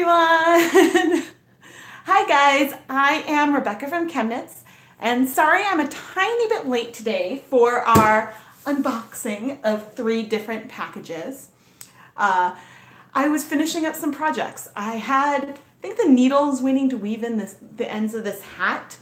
everyone! Hi guys, I am Rebecca from ChemKnits, and sorry I'm a tiny bit late today for our unboxing of 3 different packages. I was finishing up some projects. I think the needles waiting to weave in the ends of this hat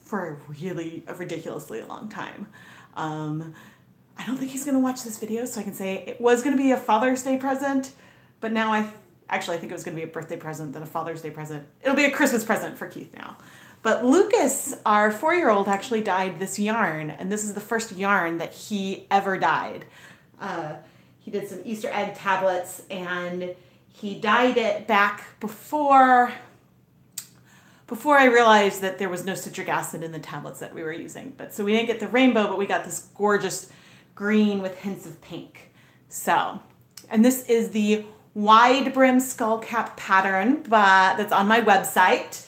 for a ridiculously long time. I don't think he's going to watch this video, so I can say it was going to be a Father's Day present, but now I think it was going to be a birthday present, then a Father's Day present. It'll be a Christmas present for Keith now. But Lucas, our 4-year-old, actually dyed this yarn, and this is the first yarn that he ever dyed. He did some Easter egg tablets, and he dyed it back before I realized that there was no citric acid in the tablets that we were using. So we didn't get the rainbow, but we got this gorgeous green with hints of pink. And this is the wide brim skull cap pattern that's on my website.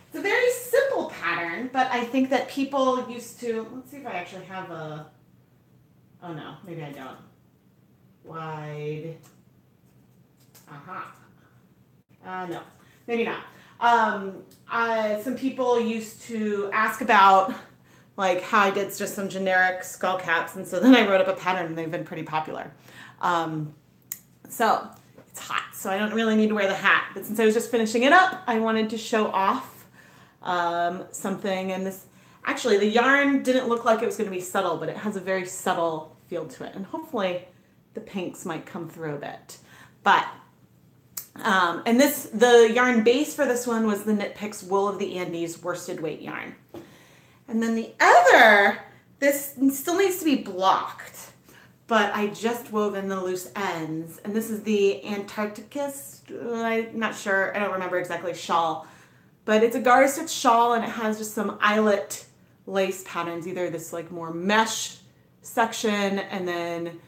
It's a very simple pattern, but I think that people used to, let's see if I actually have oh no, maybe I don't. Wide, no, maybe not. Some people used to ask about like how I did just some generic skull caps, and so then I wrote up a pattern and they've been pretty popular. So it's hot, so I don't really need to wear the hat, but since I was just finishing it up, I wanted to show off something. And actually the yarn didn't look like it was going to be subtle, but it has a very subtle feel to it, and hopefully the pinks might come through a bit. But and the yarn base for this one was the KnitPicks Wool of the Andes worsted weight yarn. And then the other, this still needs to be blocked, but I just wove in the loose ends. And this is the Antarcticus, I'm not sure, I don't remember exactly, shawl. But it's a garter stitch shawl, and it has just some eyelet lace patterns, either this like more mesh section and then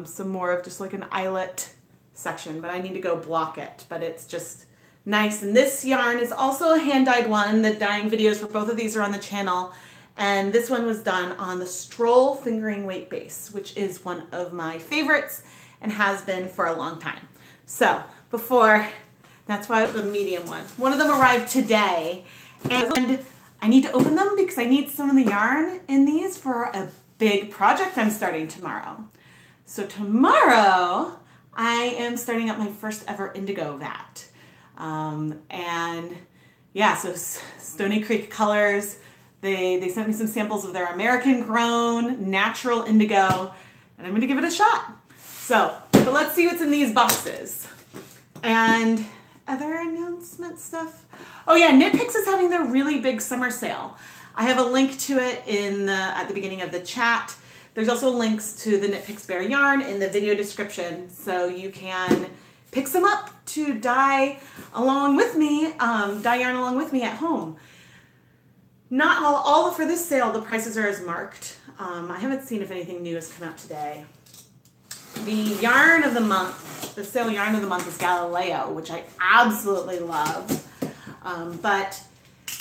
some more of just like an eyelet section, but I need to go block it, but it's just nice. And this yarn is also a hand-dyed one. The dyeing videos for both of these are on the channel, and this one was done on the Stroll fingering weight base, which is one of my favorites and has been for a long time. So that's why the medium one of them arrived today, and I need to open them because I need some of the yarn in these for a big project I'm starting tomorrow. So tomorrow I am starting up my first ever indigo vat. And yeah, so Stony Creek Colors, they sent me some samples of their American grown natural indigo, and I'm gonna give it a shot. But let's see what's in these boxes. And other announcement stuff. Oh yeah, KnitPicks is having their really big summer sale. I have a link to it at the beginning of the chat. There's also links to the KnitPicks Bare yarn in the video description, so you can pick some up to dye along with me, dye yarn along with me at home. Not all for this sale, the prices are as marked. I haven't seen if anything new has come out today. The yarn of the month, the sale yarn of the month is Galileo, which I absolutely love. But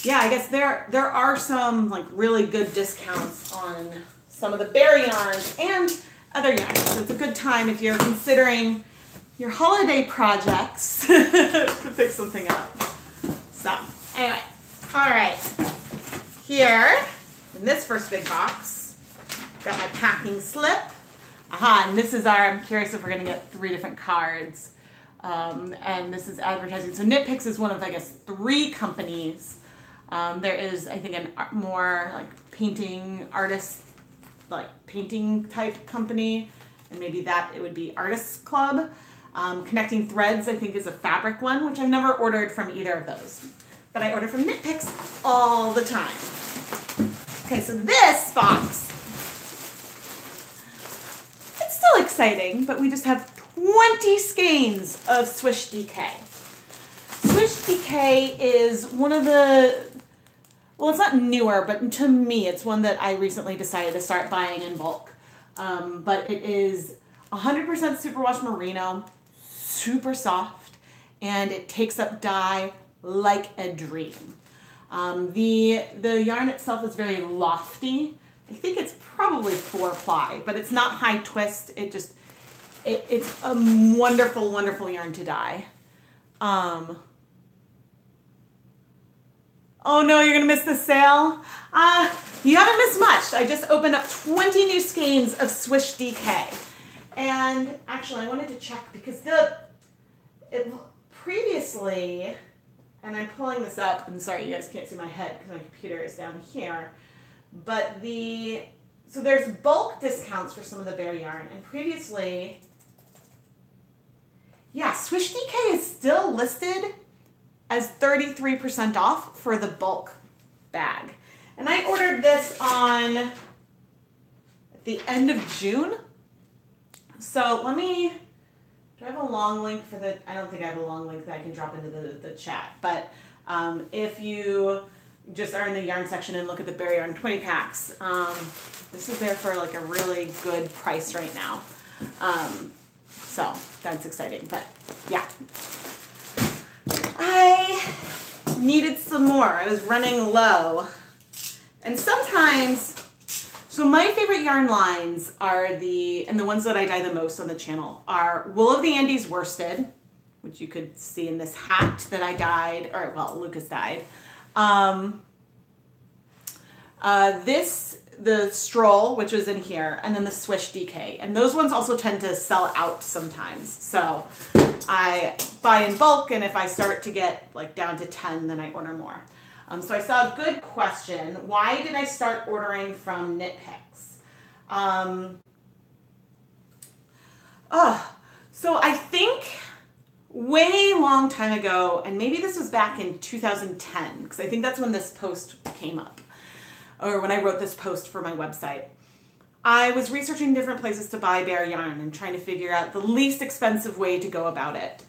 yeah, I guess there are some like really good discounts on some of the bare yarns and other yarns. So it's a good time if you're considering your holiday projects to pick something up. So anyway, all right. Here in this first big box, got my packing slip. And this is I'm curious if we're gonna get 3 different cards. And this is advertising. So KnitPicks is one of, I guess, 3 companies. There is, I think, a more like painting artist, like painting type company, and maybe it would be Artists Club. Connecting Threads, I think, is a fabric one, which I've never ordered from either of those, but I order from KnitPicks all the time. Okay, so this box, it's still exciting, but we just have 20 skeins of Swish DK. Swish DK is one of the, well, it's not newer, but to me, it's one that I recently decided to start buying in bulk. But it is 100% superwash merino, super soft, and it takes up dye like a dream. The yarn itself is very lofty. I think it's probably 4-ply, but it's not high twist. It's a wonderful, wonderful yarn to dye. Oh no, you're gonna miss the sale. You haven't missed much. I just opened up 20 new skeins of Swish DK. And actually I wanted to check because previously, and I'm pulling this up, and sorry you guys can't see my head because my computer is down here, but so there's bulk discounts for some of the Bear yarn, and previously, yeah, Swish DK is still listed as 33% off for the bulk bag. And I ordered this at the end of June. So do I have a long link for I don't think I have a long link that I can drop into the chat, but if you just are in the yarn section and look at the Bear Yarn 20 packs, this is there for like a really good price right now. So that's exciting, but yeah. I needed some more. I was running low. And sometimes, so my favorite yarn lines are and the ones that I dye the most on the channel are Wool of the Andes worsted, which you could see in this hat that I dyed, or well, Lucas dyed. The Stroll, which was in here, and then the Swish DK. And those ones also tend to sell out sometimes. So I buy in bulk, and if I start to get like down to 10, then I order more. So I saw a good question. Why did I start ordering from KnitPicks? So I think way long time ago, and maybe this was back in 2010, because I think that's when this post came up, or when I wrote this post for my website. I was researching different places to buy Bear yarn and trying to figure out the least expensive way to go about it.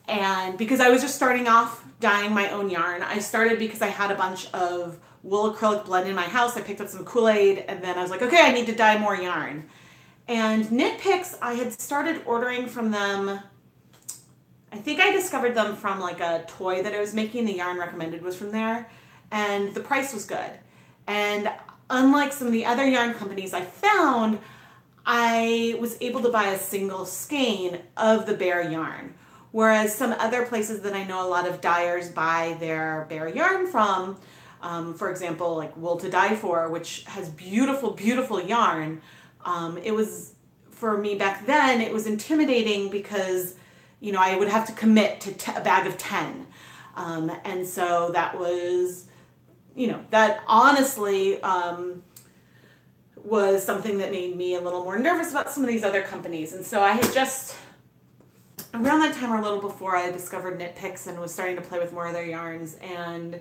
And because I was just starting off dyeing my own yarn, I started because I had a bunch of wool acrylic blend in my house. I picked up some Kool-Aid, and then I was like, okay, I need to dye more yarn. And KnitPicks, I had started ordering from them. I think I discovered them from like a toy that I was making. The yarn recommended was from there, and the price was good. And unlike some of the other yarn companies I found, I was able to buy a single skein of the Bear yarn. Whereas some other places that I know a lot of dyers buy their Bear yarn from, for example, like Wool to Dye For, which has beautiful, beautiful yarn. It was, for me back then, it was intimidating because, you know, I would have to commit to a bag of 10. And so that was, you know, that honestly was something that made me a little more nervous about some of these other companies. And so I had just, around that time or a little before, I discovered KnitPicks and was starting to play with more of their yarns. And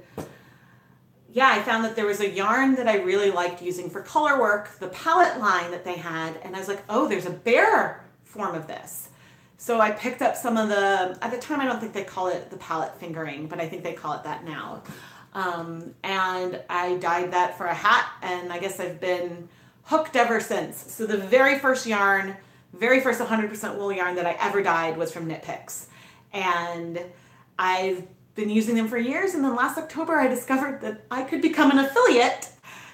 yeah, I found that there was a yarn that I really liked using for color work, the palette line that they had. And I was like, oh, there's a Bear form of this. So I picked up some of at the time, I don't think they call it the palette fingering, but I think they call it that now. And I dyed that for a hat, and I guess I've been hooked ever since. So the very first 100% wool yarn that I ever dyed was from KnitPicks. And I've been using them for years, and then last October I discovered that I could become an affiliate,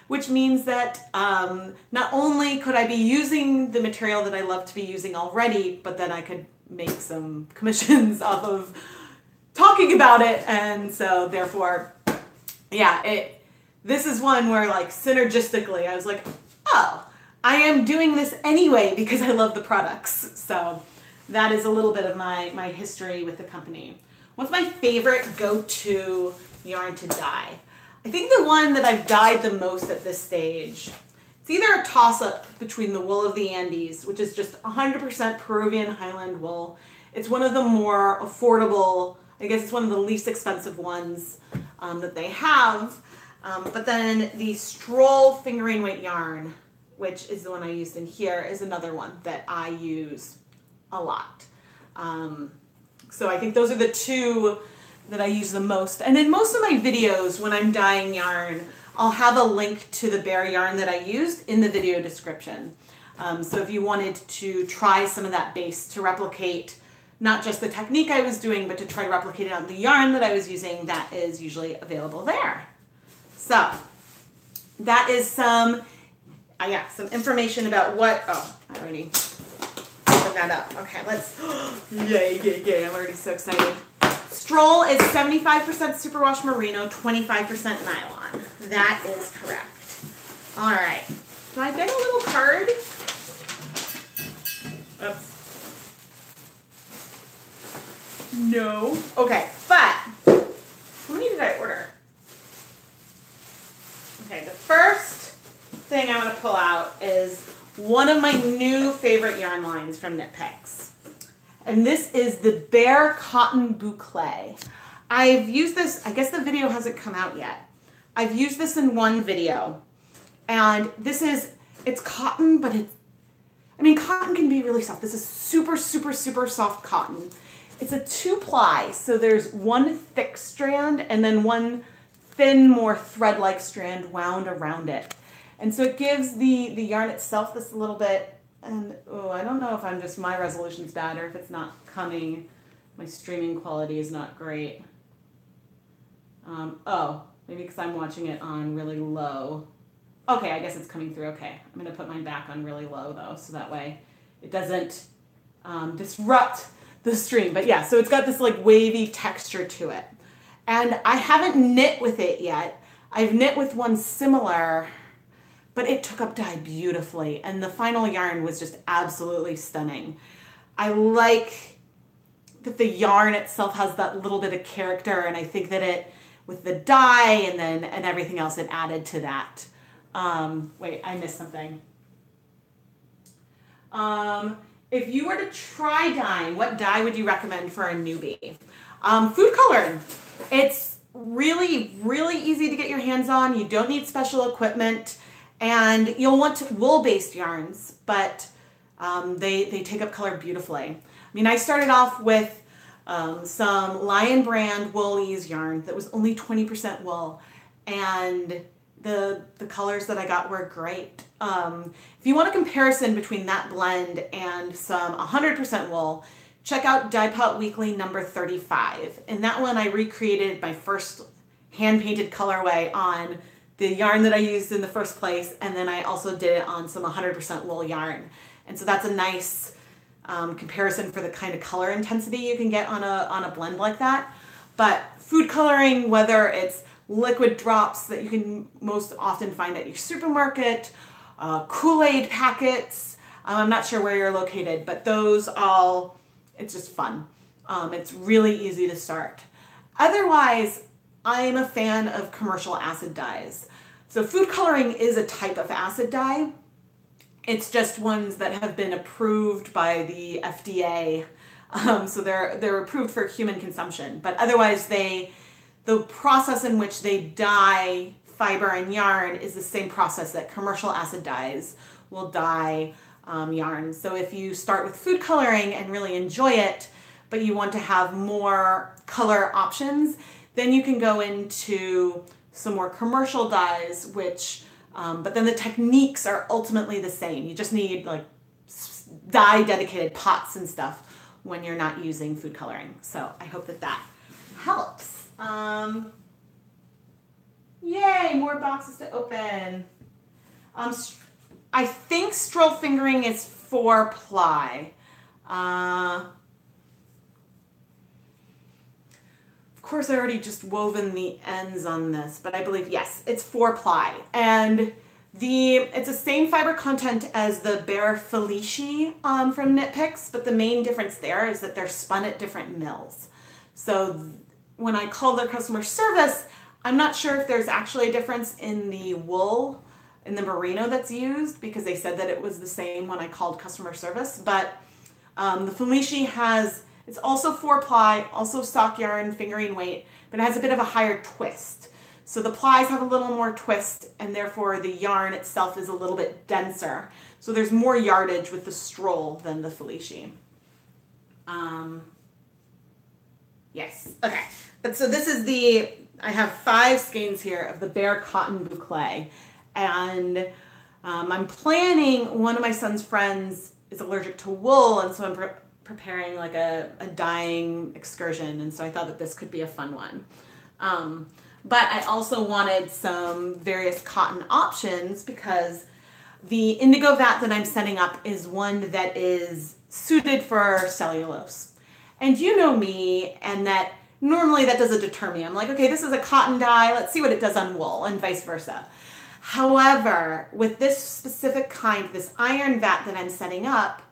which means that not only could I be using the material that I love to be using already, but then I could make some commissions off of talking about it. And so therefore, yeah, this is one where like synergistically I was like, oh, I am doing this anyway because I love the products. So that is a little bit of my history with the company. What's my favorite go-to yarn to dye? I think the one that I've dyed the most at this stage, it's either a toss-up between the Wool of the Andes, which is just 100% Peruvian highland wool. It's one of the more affordable, I guess it's one of the least expensive ones that they have. But then the Stroll fingering weight yarn, which is the one I used in here, is another one that I use a lot. So I think those are the two that I use the most. And in most of my videos, when I'm dyeing yarn, I'll have a link to the Bear yarn that I used in the video description. So if you wanted to try some of that base to replicate not just the technique I was doing, but to try to replicate it on the yarn that I was using, that is usually available there. So that is some information about what, I already put that up. Okay, let's, yay, I'm already so excited. Stroll is 75% superwash merino, 25% nylon. That is correct. All right. Did I get a little card? Oops. No. Okay, but how many did I order? Okay, the first thing I want to pull out is one of my new favorite yarn lines from KnitPicks. And this is the Bare Cotton Boucle. I've used this, I guess the video hasn't come out yet. I've used this in one video. And this is, it's cotton, but cotton can be really soft. This is super, super, super soft cotton. It's a 2-ply, so there's one thick strand and then one thin, more thread-like strand wound around it. And so it gives the yarn itself this little bit, and I don't know if my resolution's bad or if it's not coming. My streaming quality is not great. Maybe because I'm watching it on really low. Okay, I guess it's coming through okay. I'm going to put mine back on really low though, so that way it doesn't disrupt the stream. But yeah, so it's got this like wavy texture to it. And I haven't knit with it yet. I've knit with one similar, but it took up dye beautifully. And the final yarn was just absolutely stunning. I like that the yarn itself has that little bit of character, and I think that it, with the dye and everything else, it added to that. Wait, I missed something. If you were to try dyeing, what dye would you recommend for a newbie? Food coloring. It's really, really easy to get your hands on. You don't need special equipment, and you'll want wool-based yarns, but they take up color beautifully. I started off with some Lion brand Woolies yarn that was only 20% wool, and the colors that I got were great. If you want a comparison between that blend and some 100% wool, check out Dye Pot Weekly number 35. In that one, I recreated my first hand-painted colorway on the yarn that I used in the first place, and then I also did it on some 100% wool yarn. And so that's a nice comparison for the kind of color intensity you can get on a blend like that. But food coloring, whether it's liquid drops that you can most often find at your supermarket, Kool-Aid packets, I'm not sure where you're located, but those all, it's just fun. It's really easy to start. Otherwise, I'm a fan of commercial acid dyes. So food coloring is a type of acid dye. It's just ones that have been approved by the FDA. So they're approved for human consumption. But otherwise, the process in which they dye fiber and yarn is the same process that commercial acid dyes will dye yarn. So if you start with food coloring and really enjoy it, but you want to have more color options, then you can go into some more commercial dyes, which, but then the techniques are ultimately the same. You just need like dye dedicated pots and stuff when you're not using food coloring. So I hope that helps. Yay, more boxes to open. I think stroll fingering is 4-ply. Of course, I already just woven the ends on this, but I believe, yes, it's 4-ply. And it's the same fiber content as the Bare Felici from KnitPicks, but the main difference there is that they're spun at different mills. So when I call their customer service, I'm not sure if there's actually a difference in the wool, in the merino that's used, because they said that it was the same when I called customer service. But the Felici it's also 4-ply, also stock yarn, fingering weight, but it has a bit of a higher twist. So the plies have a little more twist, and therefore the yarn itself is a little bit denser. So there's more yardage with the stroll than the Felici. Yes, okay. But so this is I have 5 skeins here of the Bare Cotton Boucle. And I'm planning, one of my son's friends is allergic to wool, and so I'm preparing like a dyeing excursion, and so I thought that this could be a fun one. But I also wanted some various cotton options because the indigo vat that I'm setting up is one that is suited for cellulose. And you know me, and that normally that doesn't deter me. I'm like, okay, this is a cotton dye. Let's see what it does on wool, and vice versa. However, with this specific kind, this iron vat that I'm setting up,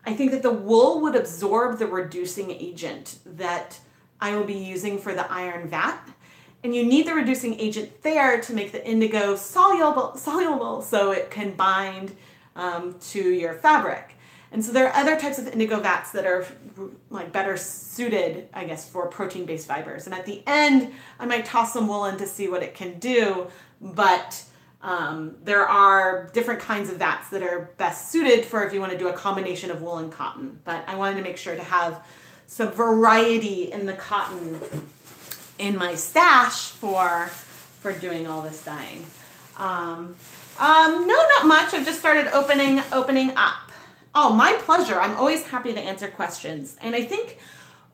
I think that the wool would absorb the reducing agent that I will be using for the iron vat. And you need the reducing agent there to make the indigo soluble so it can bind to your fabric. And so there are other types of indigo vats that are like better suited, I guess, for protein-based fibers. And at the end, I might toss some wool in to see what it can do, but there are different kinds of vats that are best suited for if you want to do a combination of wool and cotton. But I wanted to make sure to have some variety in the cotton in my stash for doing all this dyeing. No, not much. I've just started opening up. Oh, my pleasure. I'm always happy to answer questions. And I think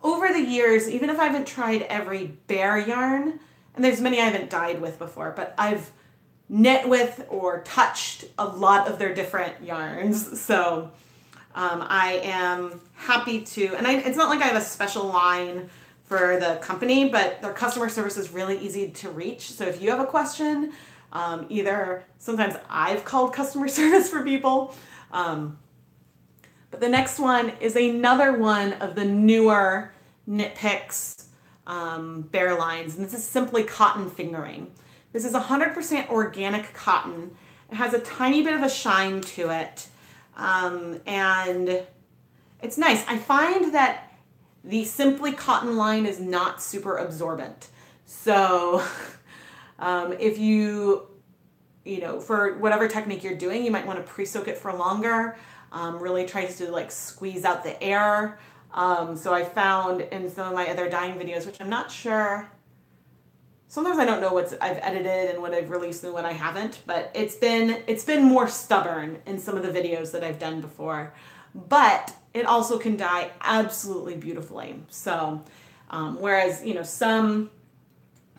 over the years, even if I haven't tried every bear yarn, and there's many I haven't dyed with before, but I've knit with or touched a lot of their different yarns. So I am happy to, and it's not like I have a special line for the company, but their customer service is really easy to reach. So if you have a question, either sometimes I've called customer service for people, but the next one is another one of the newer KnitPicks bear lines, and this is simply cotton fingering. This is 100% organic cotton. It has a tiny bit of a shine to it, and it's nice. I find that the Simply Cotton line is not super absorbent. So if you for whatever technique you're doing, you might want to pre-soak it for longer. Really tries to like squeeze out the air. So I found in some of my other dyeing videos, which I'm not sure, sometimes I don't know what I've edited and what I've released and what I haven't, but it's been more stubborn in some of the videos that I've done before. But it also can dye absolutely beautifully. So whereas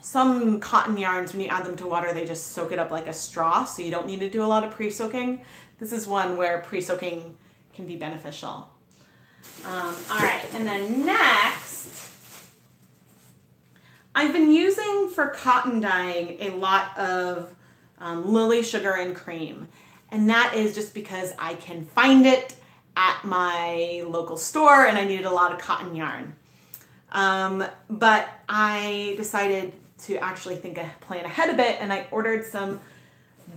some cotton yarns, when you add them to water, they just soak it up like a straw, so you don't need to do a lot of pre-soaking. This is one where pre-soaking can be beneficial. All right, and then next, I've been using for cotton dyeing a lot of lily sugar and cream, and that is just because I can find it at my local store and I needed a lot of cotton yarn. But I decided to actually plan ahead a bit, and I ordered some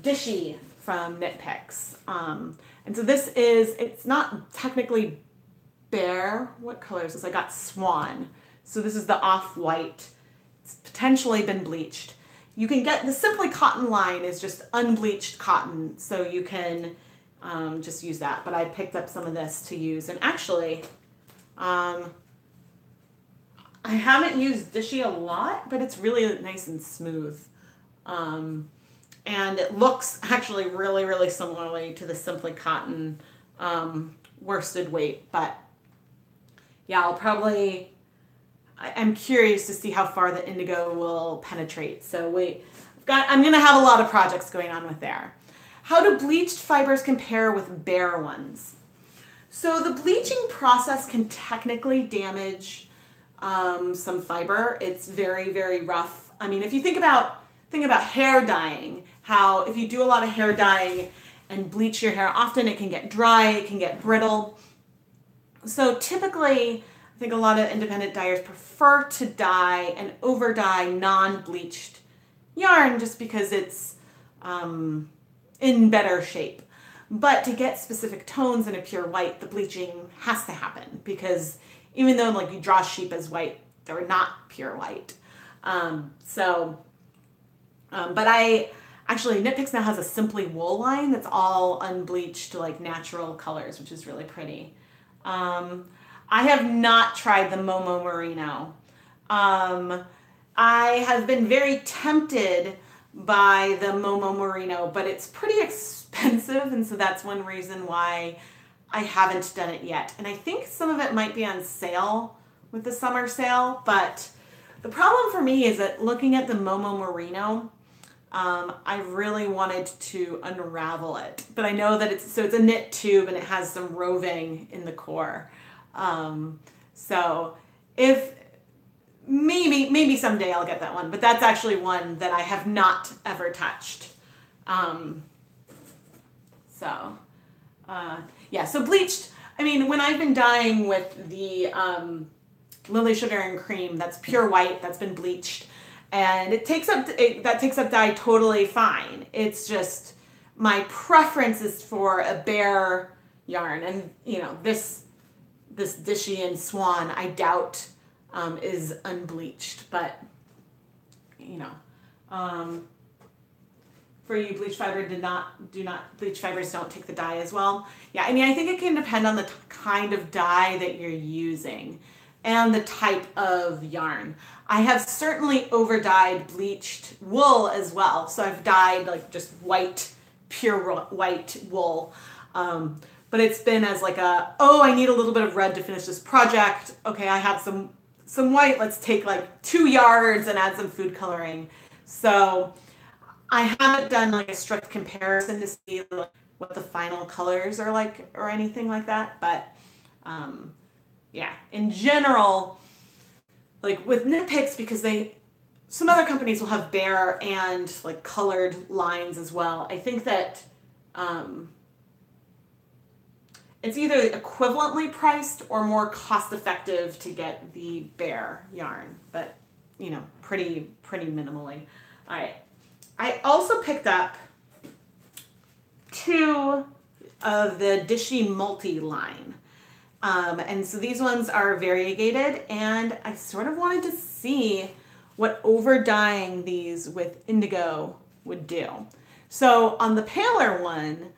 Dishy from KnitPicks. And so it's not technically bear. What color is this? I got swan. So this is the off-white. It's potentially been bleached. You can get the Simply Cotton line is just unbleached cotton, so you can just use that. But I picked up some of this to use, and actually, I haven't used Dishy a lot, but it's really nice and smooth. And it looks actually really, really similarly to the Simply Cotton worsted weight. But yeah, I'm curious to see how far the indigo will penetrate. So I'm going to have a lot of projects going on with there. How do bleached fibers compare with bare ones? So the bleaching process can technically damage some fiber. It's very, very rough. I mean, if you think about hair dyeing, how if you do a lot of hair dyeing and bleach your hair, often it can get dry, it can get brittle. So typically, I think a lot of independent dyers prefer to dye and over dye non-bleached yarn just because it's in better shape. But to get specific tones in a pure white, the bleaching has to happen, because even though like you draw sheep as white, they're not pure white. But KnitPicks now has a Simply Wool line that's all unbleached to like natural colors, which is really pretty. I have not tried the Momo Merino. I have been very tempted by the Momo Merino, but it's pretty expensive, and so that's one reason why I haven't done it yet. And I think some of it might be on sale with the summer sale, but the problem for me is that looking at the Momo Merino, I really wanted to unravel it, but I know that it's a knit tube and it has some roving in the core. So if maybe someday I'll get that one, but that's actually one that I have not ever touched. Yeah, so bleached, I mean, when I've been dyeing with the Lily Sugar and Cream, that's pure white, that's been bleached, and that takes up dye totally fine. It's just my preference is for a bare yarn, and you know, this Dishy and Swan, I doubt is unbleached, but you know, for you bleach fiber bleach fibers don't take the dye as well. Yeah, I mean, I think it can depend on the kind of dye that you're using and the type of yarn. I have certainly over dyed bleached wool as well. So I've dyed like just white, pure white wool. But it's been as like oh, I need a little bit of red to finish this project. Okay, I have some white. Let's take like 2 yards and add some food coloring. So I haven't done like a strict comparison to see like what the final colors are like or anything like that. But yeah, in general, like with KnitPicks, because some other companies will have bare and like colored lines as well. I think that it's either equivalently priced or more cost effective to get the bare yarn, but you know, pretty minimally. All right. I also picked up 2 of the Dishy Multi line. And so these ones are variegated, and I sort of wanted to see what over dyeing these with indigo would do. So on the paler one,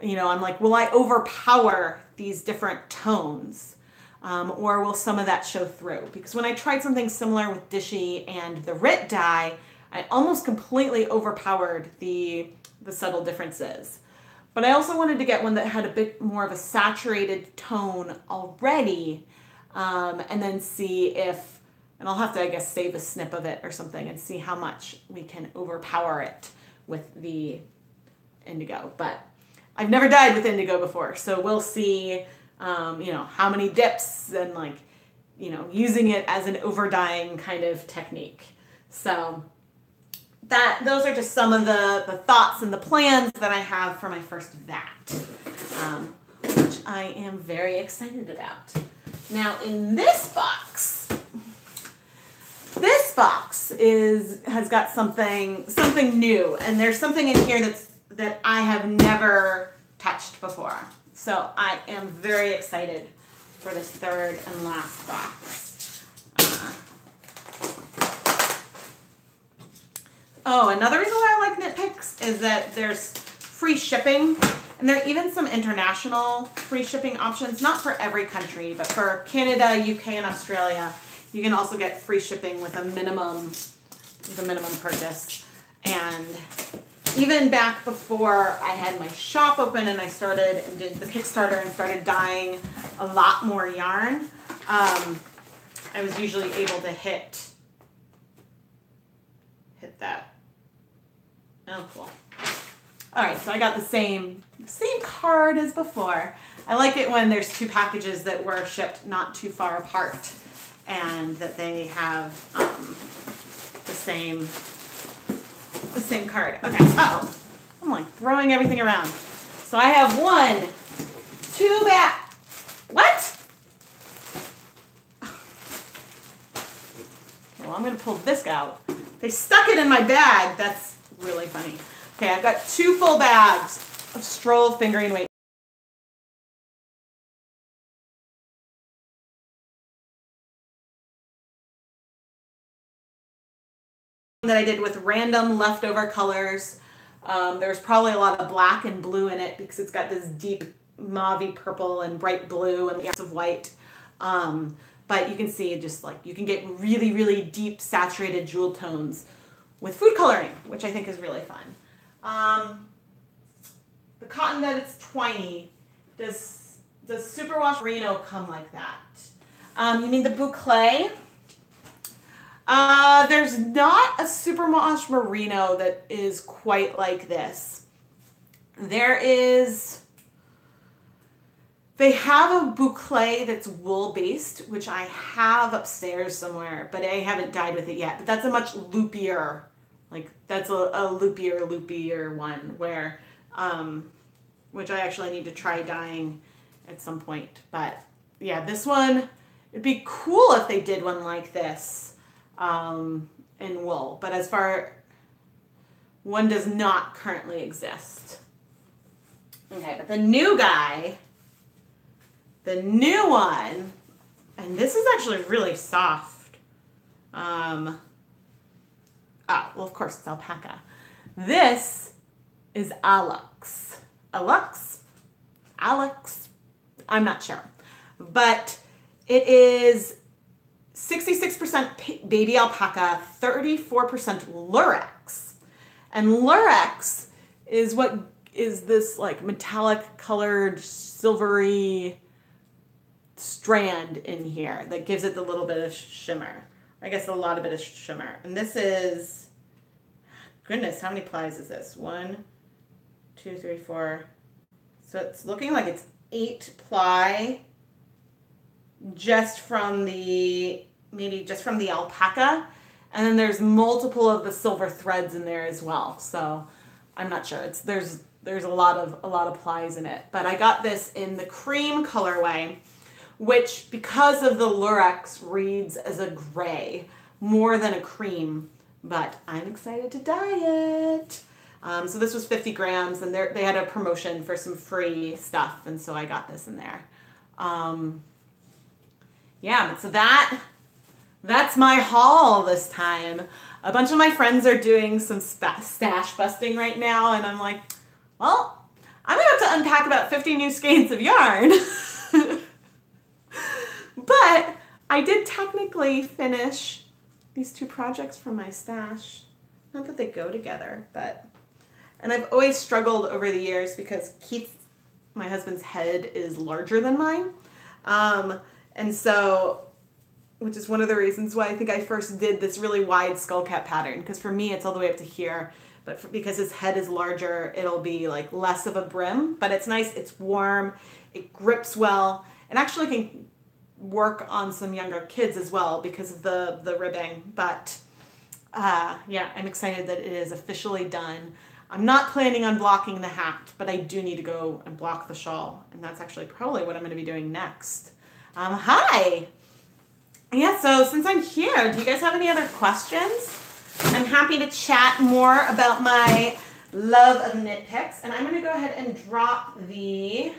you know, I'm like, will I overpower these different tones? Or will some of that show through? Because when I tried something similar with Dishy and the Rit dye, I almost completely overpowered the subtle differences. But I also wanted to get one that had a bit more of a saturated tone already, and then see if, and I'll have to, I guess, save a snip of it or something and see how much we can overpower it with the indigo. But I've never dyed with indigo before, so we'll see, you know, how many dips and like, you know, using it as an over dyeing kind of technique. So those are just some of the thoughts and the plans that I have for my first vat, which I am very excited about. Now in this box has got something new, and there's something in here that I have never touched before. So I am very excited for this third and last box. Oh, another reason why I like KnitPicks is that there's free shipping, and there are even some international free shipping options, not for every country, but for Canada, UK, and Australia. You can also get free shipping with a minimum purchase. And even back before I had my shop open and I started and did the Kickstarter and started dyeing a lot more yarn, I was usually able to hit that. Oh, cool. All right, so I got the same card as before. I like it when there's 2 packages that were shipped not too far apart, and that they have the same card. Okay. Uh-oh. I'm like throwing everything around. So I have 1, 2 back. What? Well, I'm going to pull this out. They stuck it in my bag. That's really funny. Okay, I've got 2 full bags of Stroll fingering weight. That I did with random leftover colors. There's probably a lot of black and blue in it because it's got this deep mauve purple and bright blue and lots of white. But you can see just like you can get really, really deep saturated jewel tones with food coloring, which I think is really fun. The cotton that it's twiny, does Superwash Merino come like that? You mean the boucle? There's not a Superwash Merino that is quite like this. There's They have a boucle that's wool based, which I have upstairs somewhere, but I haven't dyed with it yet. But that's a much loopier, like that's a loopier one where, which I actually need to try dyeing at some point. But yeah, this one, it'd be cool if they did one like this in wool. But as far, one does not currently exist. Okay, but the new guy, the new one, and this is actually really soft. Oh, well, of course, it's alpaca. This is Alux. Alux? Alex? I'm not sure. But it is 66% baby alpaca, 34% lurex. And lurex is what is this like metallic colored silvery strand in here that gives it the little bit of shimmer. I guess a lot of bit of shimmer. And this is, goodness, how many plies is this? 1, 2, 3, 4. So it's looking like it's 8 ply just from the, maybe just from the alpaca. And then there's multiple of the silver threads in there as well. So I'm not sure. There's a lot of plies in it. But I got this in the cream colorway, which because of the lurex reads as a gray more than a cream, but I'm excited to dye it. So this was 50 grams and they had a promotion for some free stuff. And so I got this in there. Yeah, so that's my haul this time. A bunch of my friends are doing some stash busting right now. And I'm like, well, I'm gonna have to unpack about 50 new skeins of yarn. But I did technically finish these 2 projects from my stash. Not that they go together, but, and I've always struggled over the years because Keith, my husband's head is larger than mine. And so, which is one of the reasons why I think I first did this really wide skull cap pattern, because for me it's all the way up to here, but because his head is larger, it'll be like less of a brim, but it's nice, it's warm, it grips well, and actually can work on some younger kids as well because of the ribbing. But yeah, I'm excited that it is officially done. I'm not planning on blocking the hat, but I do need to go and block the shawl, and that's actually probably what I'm going to be doing next. Hi! Yeah, so since I'm here, do you guys have any other questions? I'm happy to chat more about my love of KnitPicks, and I'm going to go ahead and drop the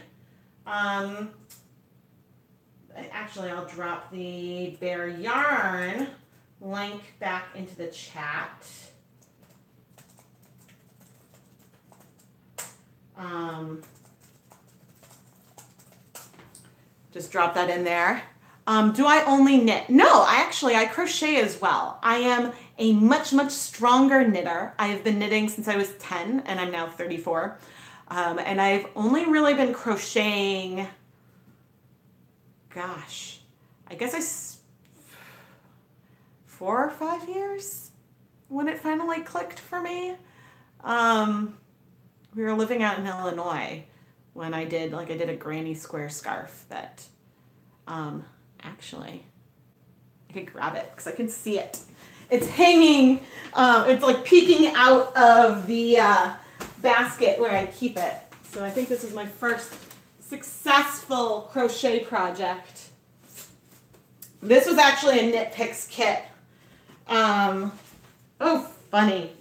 actually, I'll drop the Bare Yarn link back into the chat. Just drop that in there. Do I only knit? No, I crochet as well. I am a much, much stronger knitter. I have been knitting since I was 10 and I'm now 34. And I've only really been crocheting, gosh, I guess 4 or 5 years when it finally clicked for me. We were living out in Illinois when I did a granny square scarf that, actually, I could grab it because I can see it. It's hanging, it's like peeking out of the basket where I keep it. So I think this is my first successful crochet project. This was actually a KnitPicks kit. Oh, funny.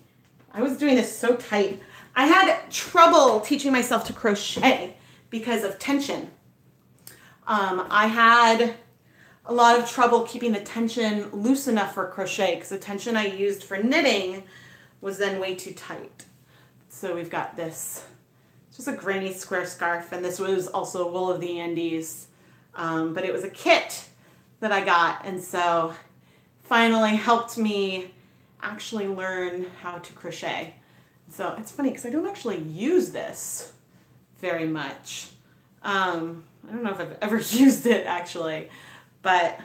I was doing this so tight. I had trouble teaching myself to crochet because of tension. I had a lot of trouble keeping the tension loose enough for crochet because the tension I used for knitting was then way too tight. So we've got this. It's just a granny square scarf, and this was also wool of the Andes. But it was a kit that I got, and so finally helped me actually learn how to crochet. So it's funny because I don't actually use this very much. I don't know if I've ever used it actually, but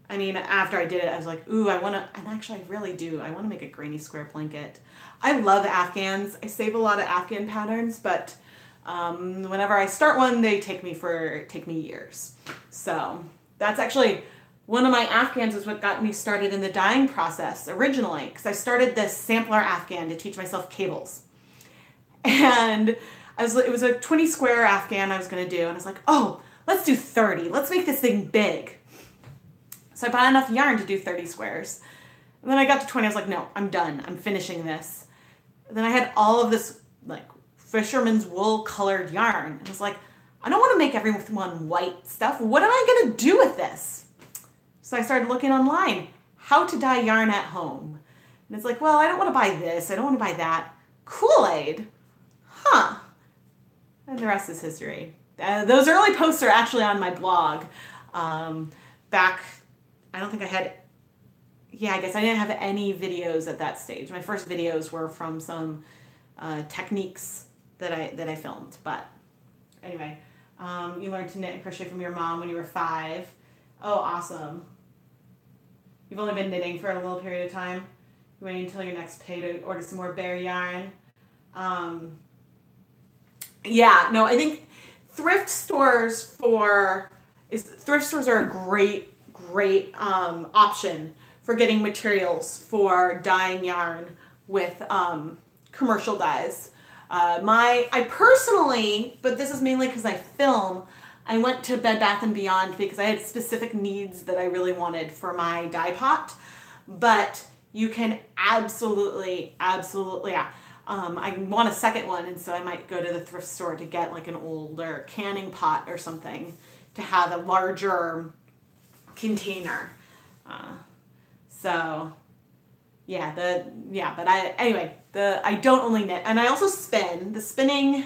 I mean, after I did it, I was like, ooh, and actually I really do. I want to make a granny square blanket. I love Afghans. I save a lot of Afghan patterns, but Whenever I start one, they take me years. So that's actually one of my Afghans is what got me started in the dyeing process originally, because I started this sampler Afghan to teach myself cables. And it was a 20 square Afghan I was going to do. And I was like, oh, let's do 30. Let's make this thing big. So I bought enough yarn to do 30 squares. And then I got to 20. I was like, no, I'm done. I'm finishing this. And then I had all of this like fisherman's wool colored yarn. And I was like, I don't want to make everyone white stuff. What am I going to do with this? So I started looking online, how to dye yarn at home. And it's like, well, I don't want to buy this. I don't want to buy that. Kool-Aid? Huh. And the rest is history. Those early posts are actually on my blog. Back, I don't think I had, I guess I didn't have any videos at that stage. My first videos were from some techniques that I filmed. But anyway, you learned to knit and crochet from your mom when you were 5. Oh, awesome. You've only been knitting for a little period of time. You're waiting until your next pay to order some more bare yarn. I think thrift stores are a great option for getting materials for dyeing yarn with commercial dyes. I personally, but this is mainly because I film, I went to Bed Bath & Beyond because I had specific needs that I really wanted for my dye pot. But you can absolutely, I want a second one, and so I might go to the thrift store to get like an older canning pot or something to have a larger container. I don't only knit, and I also spin. The spinning,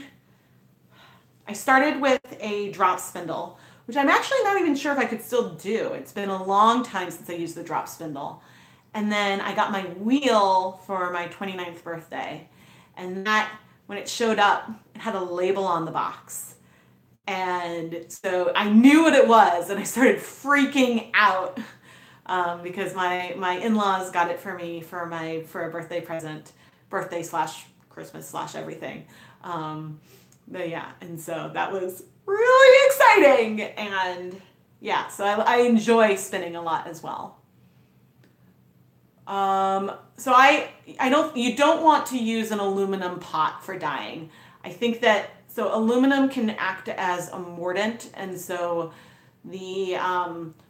I started with a drop spindle, which I'm actually not even sure if I could still do. It's been a long time since I used the drop spindle. And then I got my wheel for my 29th birthday. And that, when it showed up, it had a label on the box. And so I knew what it was, and I started freaking out because my in-laws got it for me for a birthday present, birthday/Christmas/ everything. And so that was really exciting. And so I enjoy spinning a lot as well. You don't want to use an aluminum pot for dyeing. I think that, so aluminum can act as a mordant, and so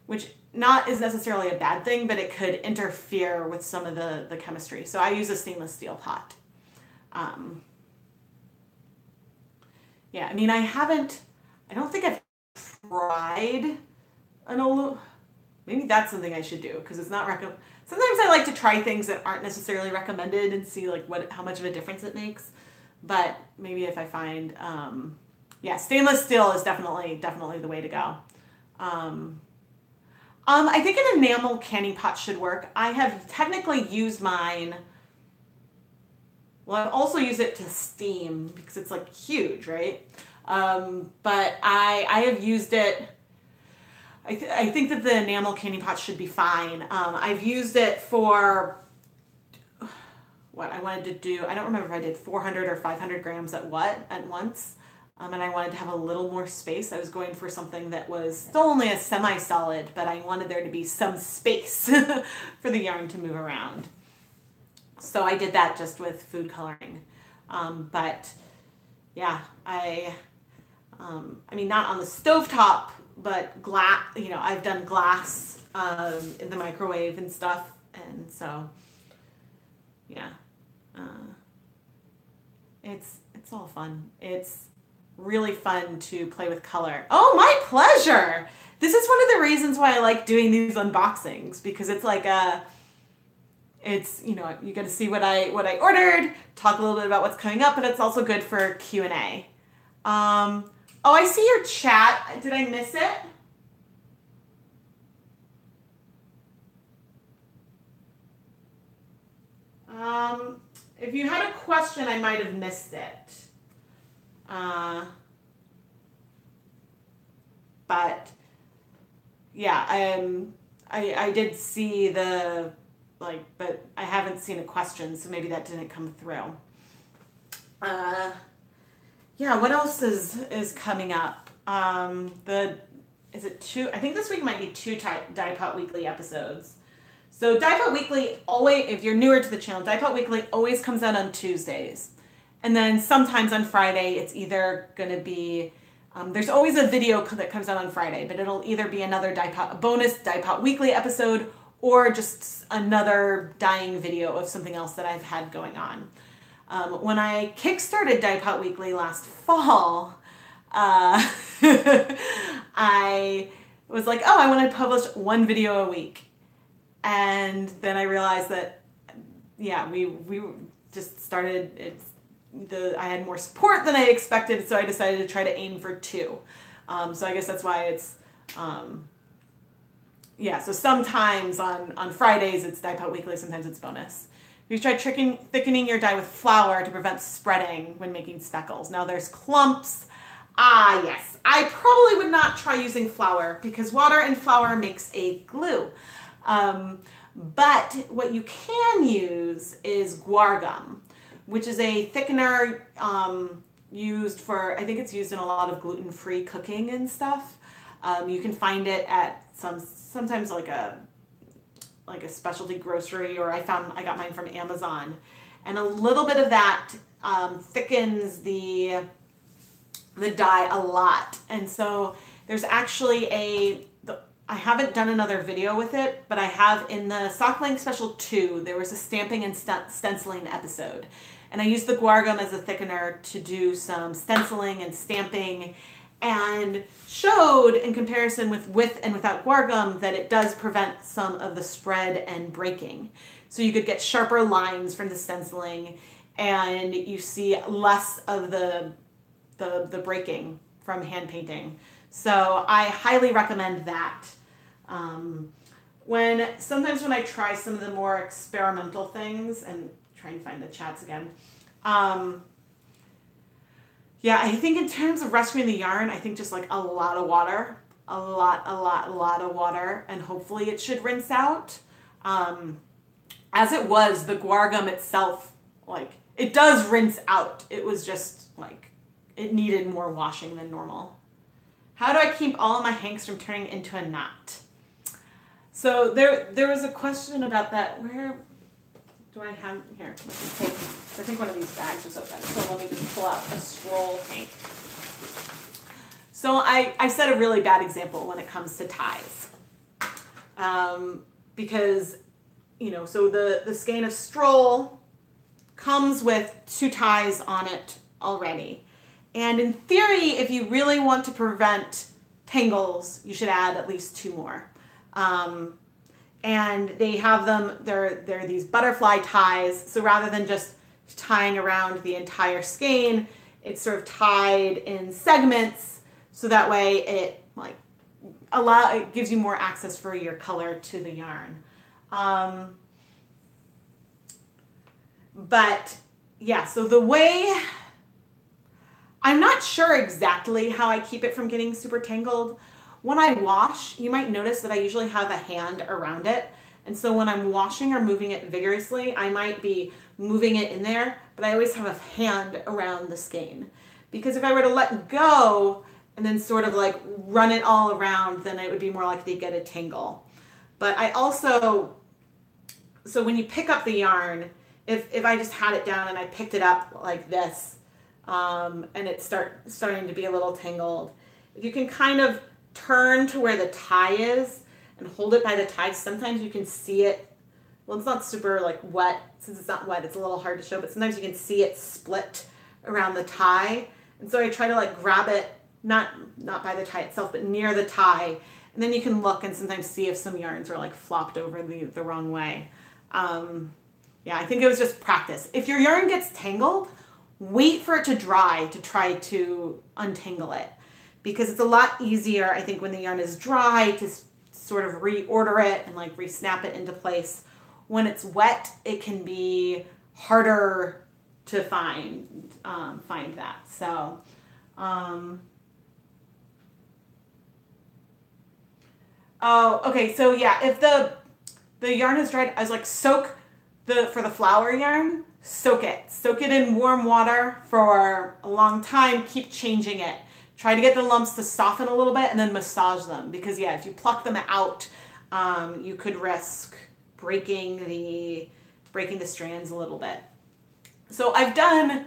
which not is necessarily a bad thing, but it could interfere with some of the chemistry. So I use a stainless steel pot. I don't think I've tried an aluminum. Maybe that's something I should do, because it's not recommended. Sometimes I like to try things that aren't necessarily recommended and see like how much of a difference it makes. But maybe if I find, stainless steel is definitely the way to go. I think an enamel canning pot should work. I have technically used mine. Well, I've also used it to steam because it's like huge, right? But I have used it. I think that the enamel canning pot should be fine. I've used it for what I wanted to do. I don't remember if I did 400 or 500 grams at once. And I wanted to have a little more space. I was going for something that was still only a semi-solid, but I wanted there to be some space for the yarn to move around. So I did that just with food coloring. Not on the stovetop, but glass, I've done glass in the microwave and stuff. And so, it's all fun. It's really fun to play with color. Oh, my pleasure. This is one of the reasons why I like doing these unboxings, because it's like you get to see what I ordered, talk a little bit about what's coming up, but it's also good for Q&A. I see your chat. Did I miss it? If you had a question, I might have missed it. But yeah, I did see but I haven't seen a question, so maybe that didn't come through. Yeah, what else is coming up? Is it two? I think this week might be two Dye Pot Weekly episodes. So Dye Pot Weekly always, if you're newer to the channel, Dye Pot Weekly always comes out on Tuesdays. And then sometimes on Friday, it's either going to be, there's always a video that comes out on Friday, but it'll either be another a bonus Dye Pot Weekly episode, or just another dyeing video of something else that I've had going on. When I kickstarted Dye Pot Weekly last fall, I was like, oh, I want to publish one video a week. And then I realized that, yeah, we just started, I had more support than I expected, so I decided to try to aim for two. So I guess that's why it's, yeah, so sometimes on Fridays it's Dye Pot Weekly, sometimes it's bonus. You try thickening your dye with flour to prevent spreading when making speckles. Now there's clumps. Yes. I probably would not try using flour because water and flour makes a glue. But what you can use is guar gum, which is a thickener used for, I think it's used in a lot of gluten-free cooking and stuff. You can find it at sometimes like a specialty grocery, or I got mine from Amazon. And a little bit of that thickens the dye a lot. And so there's actually I haven't done another video with it, but I have in the Sock Length Special 2, there was a stamping and stenciling episode. And I used the guar gum as a thickener to do some stenciling and stamping, and showed in comparison with and without guar gum that it does prevent some of the spread and breaking. So you could get sharper lines from the stenciling, and you see less of the breaking from hand painting. So I highly recommend that. Sometimes when I try some of the more experimental things, and try and find the chats again, yeah, I think in terms of rescuing the yarn, I think just like a lot of water, a lot of water, and hopefully it should rinse out. As it was, the guar gum itself, like, it does rinse out. It was just like, it needed more washing than normal. How do I keep all of my hanks from turning into a knot? So there was a question about that. Where do I have, here, let me take, I think one of these bags was open, so let me just pull out a scroll hank. So I set a really bad example when it comes to ties. Because, so the skein of Stroll comes with 2 ties on it already. And in theory, if you really want to prevent tangles, you should add at least 2 more. And they have them, they're these butterfly ties. So rather than just tying around the entire skein, it's sort of tied in segments. So that way it it gives you more access for your color to the yarn. But yeah, so the way, I'm not sure exactly how I keep it from getting super tangled. When I wash, you might notice that I usually have a hand around it. And so when I'm washing or moving it vigorously, I might be moving it in there, but I always have a hand around the skein. Because if I were to let go and then sort of like run it all around, then it would be more likely to get a tangle. But I also, so when you pick up the yarn, if I just had it down and I picked it up like this, and it's starting to be a little tangled, if you can kind of turn to where the tie is and hold it by the tie, sometimes you can see it. Well, it's not super like wet. Since it's not wet, it's a little hard to show, but sometimes you can see it split around the tie. And so I try to like grab it, not by the tie itself, but near the tie. And then you can look and sometimes see if some yarns are like flopped over the wrong way. Yeah, I think it was just practice. If your yarn gets tangled, wait for it to dry to try to untangle it. Because it's a lot easier, I think, when the yarn is dry to sort of reorder it and like re-snap it into place. When it's wet, it can be harder to find that. So, oh, okay. So yeah, if the yarn is dried, I was like soak for the flower yarn, soak it. Soak it in warm water for a long time. Keep changing it. Try to get the lumps to soften a little bit and then massage them. Because yeah, if you pluck them out, you could risk breaking the strands a little bit. So I've done,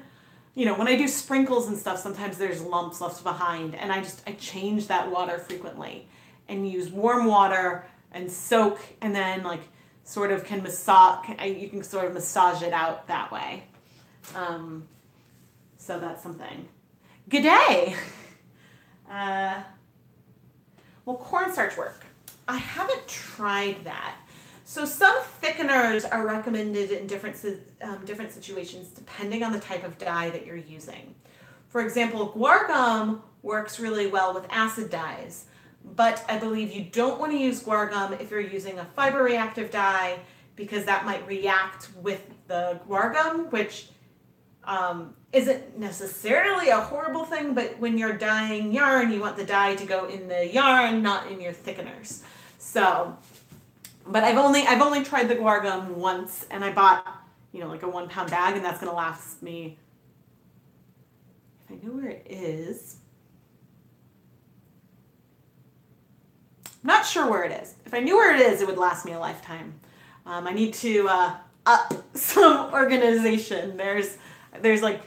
when I do sprinkles and stuff, sometimes there's lumps left behind, and I change that water frequently and use warm water and soak, and then sort of can massage. You can sort of massage it out that way. So that's something. Good day. Well, cornstarch work. I haven't tried that. So some thickeners are recommended in different situations depending on the type of dye that you're using. For example, guar gum works really well with acid dyes, but I believe you don't want to use guar gum if you're using a fiber reactive dye, because that might react with the guar gum, which isn't necessarily a horrible thing, but when you're dyeing yarn, you want the dye to go in the yarn, not in your thickeners. So, but I've only tried the guar gum once, and I bought, like a 1 pound bag, and that's going to last me, if I know where it is. I'm not sure where it is. If I knew where it is, it would last me a lifetime. I need to up some organization. There's like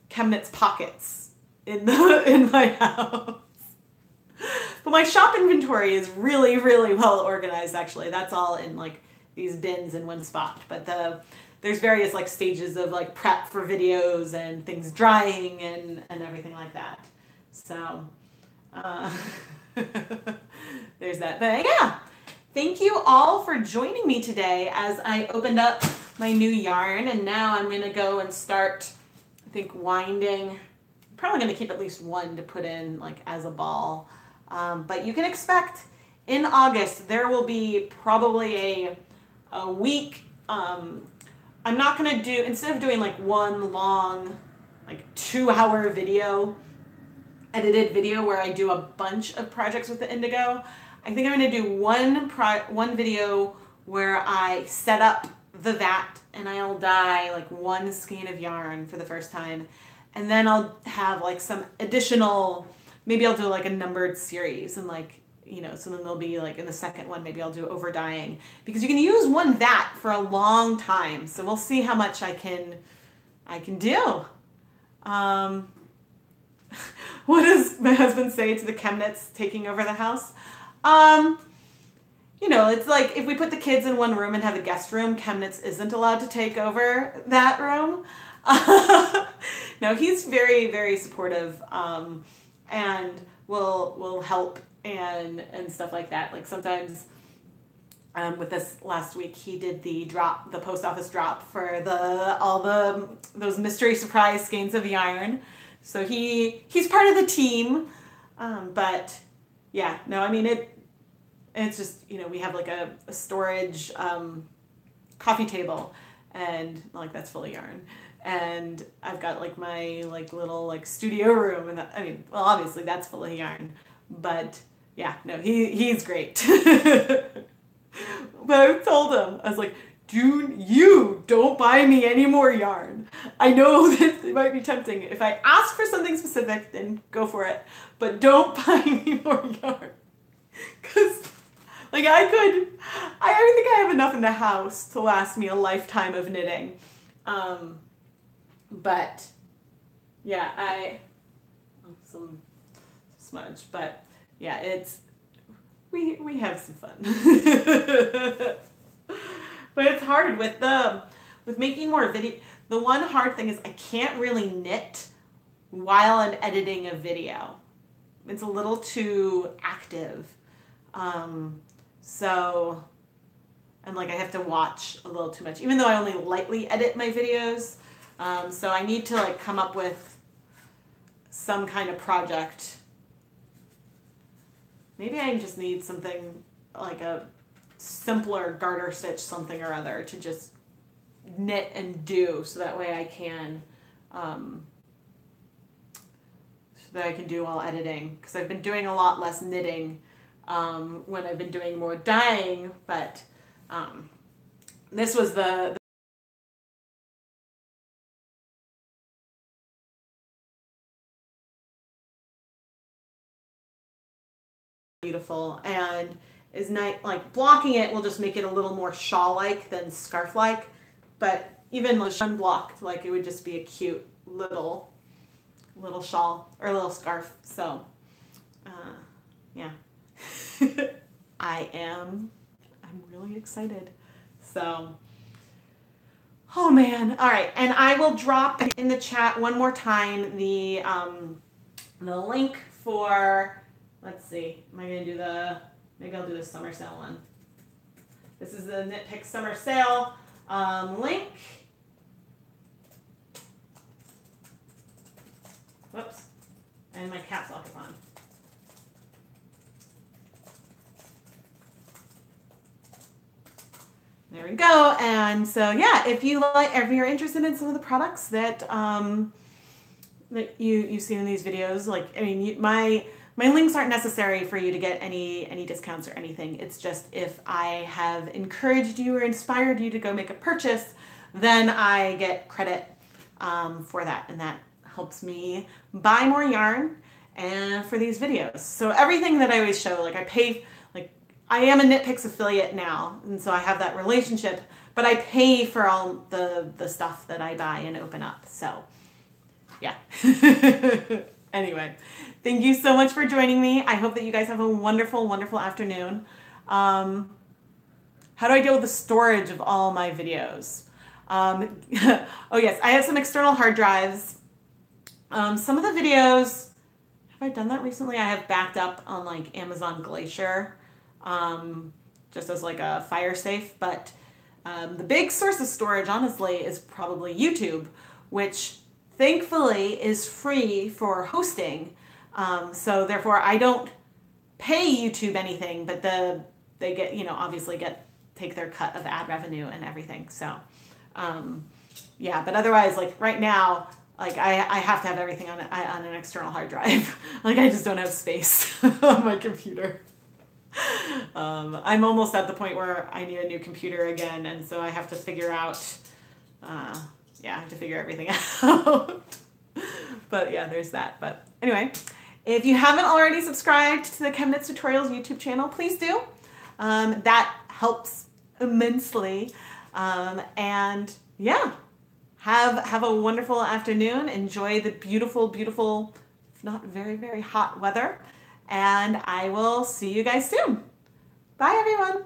ChemKnits pockets in my house. But my shop inventory is really, really well organized, actually. That's all in these bins in one spot. But there's various stages of prep for videos and things drying and everything like that. So there's that. But yeah, thank you all for joining me today as I opened up my new yarn. And now I'm going to go and start, I think, winding. I'm probably going to keep at least one to put in as a ball. But you can expect in August there will be probably a week. I'm not going to do, instead of doing one long 2-hour video, edited video where I do a bunch of projects with the indigo, I think I'm going to do one video where I set up the vat and I'll dye one skein of yarn for the first time, and then I'll have some additional. Maybe I'll do a numbered series, and so then there'll be in the second one, maybe I'll do over dyeing, because you can use one vat for a long time. So we'll see how much I can do. What does my husband say to the ChemKnits taking over the house? It's if we put the kids in one room and have a guest room, ChemKnits isn't allowed to take over that room. No, he's very, very supportive. And will help and stuff like that. Sometimes with this last week, he did the post office drop for those mystery surprise skeins of yarn. So he's part of the team. But yeah, no, I mean it's just, we have a storage coffee table, and that's full of yarn. And I've got my little studio room, and well, obviously that's full of yarn. But yeah, no, he's great. But I told him, I was like, dude, you don't buy me any more yarn. I know that it might be tempting. If I ask for something specific, then go for it. But don't buy me more yarn. Because I think I have enough in the house to last me a lifetime of knitting. But yeah, some smudge, but yeah, we have some fun. But it's hard with making more video. The one hard thing is I can't really knit while I'm editing a video. It's a little too active. So, and I have to watch a little too much, even though I only lightly edit my videos. So I need to come up with some kind of project. Maybe I just need something a simpler garter stitch something or other to just knit and do, so that way I can do while editing, because I've been doing a lot less knitting when I've been doing more dyeing. But this was the beautiful and is nice. Like blocking it will just make it a little more shawl-like than scarf-like, but even unblocked, like it would just be a cute little shawl or little scarf. So yeah. I'm really excited. So oh man. All right, and I will drop in the chat one more time the link for, let's see, am I gonna do maybe I'll do the summer sale one. This is the KnitPicks summer sale link. Whoops, and my caps lock is on. There we go. And so yeah, if you're interested in some of the products that that you've seen in these videos, like I mean, my links aren't necessary for you to get any discounts or anything. It's just if I have encouraged you or inspired you to go make a purchase, then I get credit for that, and that helps me buy more yarn and for these videos. So everything that I always show, like I pay, like I am a KnitPicks affiliate now, and so I have that relationship, but I pay for all the stuff that I buy and open up. So yeah. Anyway, thank you so much for joining me. I hope that you guys have a wonderful, wonderful afternoon. How do I deal with the storage of all my videos? Oh yes, I have some external hard drives. Some of the videos, have I done that recently? I have backed up on like Amazon Glacier, just as like a fire safe. But the big source of storage, honestly, is probably YouTube, which thankfully is free for hosting. So therefore I don't pay YouTube anything, but they get, obviously take their cut of ad revenue and everything. So yeah, but otherwise, like right now, like I have to have everything on an external hard drive. Like I just don't have space on my computer. I'm almost at the point where I need a new computer again, and so I have to figure out, I have to figure everything out. But yeah, there's that. But anyway, if you haven't already subscribed to the ChemKnits Tutorials YouTube channel, please do. That helps immensely. And yeah, have a wonderful afternoon. Enjoy the beautiful, beautiful, if not very, very hot weather. And I will see you guys soon. Bye, everyone.